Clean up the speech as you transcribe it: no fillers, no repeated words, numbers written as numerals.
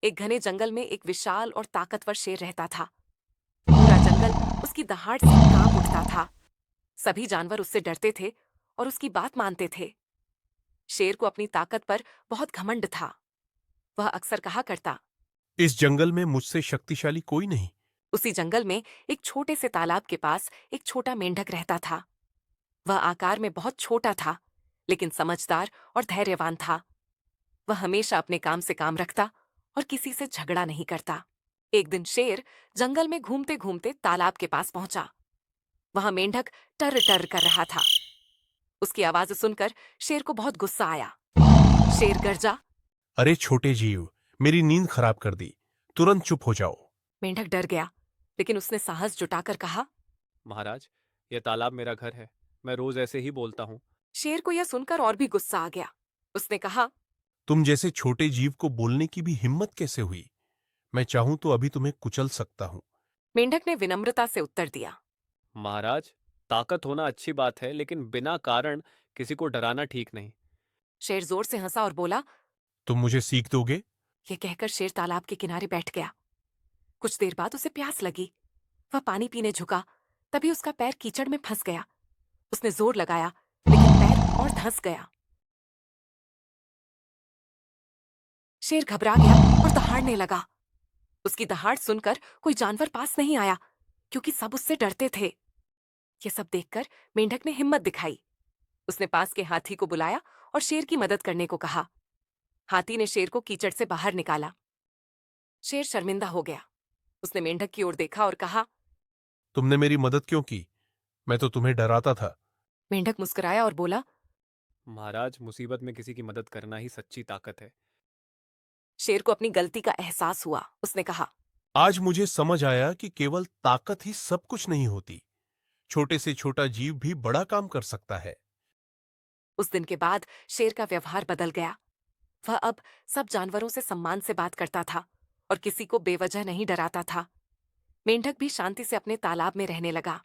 एक घने जंगल में एक विशाल और ताकतवर शेर रहता था। पूरा जंगल उसकी दहाड़ से कांप उठता था। सभी जानवर उससे डरते थे और उसकी बात मानते थे। शेर को अपनी ताकत पर बहुत घमंड था। वह अक्सर कहा करता। इस जंगल में मुझसे शक्तिशाली कोई नहीं। उसी जंगल में एक छोटे से तालाब के पास एक छोटा मेंढक रहता था। वह आकार में बहुत छोटा था, लेकिन समझदार और धैर्यवान था। वह हमेशा अपने काम से काम रखता और किसी से झगड़ा नहीं करता। एक दिन शेर जंगल में घूमते घूमते तालाब के पास पहुंचा। वहां मेंढक टर टर कर रहा था। उसकी आवाज सुनकर शेर को बहुत गुस्सा आया। शेर गरजा। अरे छोटे जीव, मेरी नींद खराब कर दी। तुरंत चुप हो जाओ। मेंढक डर गया, लेकिन उसने साहस जुटाकर कहा। महाराज, यह तालाब मेरा घर है। मैं रोज ऐसे ही बोलता हूँ। शेर को यह सुनकर और भी गुस्सा आ गया। उसने कहा। तुम जैसे छोटे जीव को बोलने की भी हिम्मत कैसे हुई? मैं चाहूं तो अभी तुम्हें कुचल सकता हूं। मेंढक ने विनम्रता से उत्तर दिया। महाराज, ताकत होना अच्छी बात है, लेकिन बिना कारण किसी को डराना ठीक नहीं। शेर जोर से हंसा और बोला। तुम मुझे सीख दोगे? यह कहकर शेर तालाब के किनारे बैठ गया। कुछ देर बाद उसे प्यास लगी। वह पानी पीने झुका, तभी उसका पैर कीचड़ में फंस गया। उसने जोर लगाया, लेकिन पैर और धंस गया। शेर घबरा गया और दहाड़ने लगा। उसकी दहाड़ सुनकर कोई जानवर पास नहीं आया, क्योंकि सब उससे डरते थे। यह सब देखकर मेंढक ने हिम्मत दिखाई। उसने पास के हाथी को बुलाया और शेर की मदद करने को कहा। हाथी ने शेर को कीचड़ से बाहर निकाला। शेर शर्मिंदा हो गया। उसने मेंढक की ओर देखा और कहा। तुमने मेरी मदद क्यों की? मैं तो तुम्हें डराता था। मेंढक मुस्कुराया और बोला। महाराज, मुसीबत में किसी की मदद करना ही सच्ची ताकत है। शेर को अपनी गलती का एहसास हुआ। उसने कहा। आज मुझे समझ आया कि केवल ताकत ही सब कुछ नहीं होती। छोटे से छोटा जीव भी बड़ा काम कर सकता है। उस दिन के बाद शेर का व्यवहार बदल गया। वह अब सब जानवरों से सम्मान से बात करता था और किसी को बेवजह नहीं डराता था। मेंढक भी शांति से अपने तालाब में रहने लगा।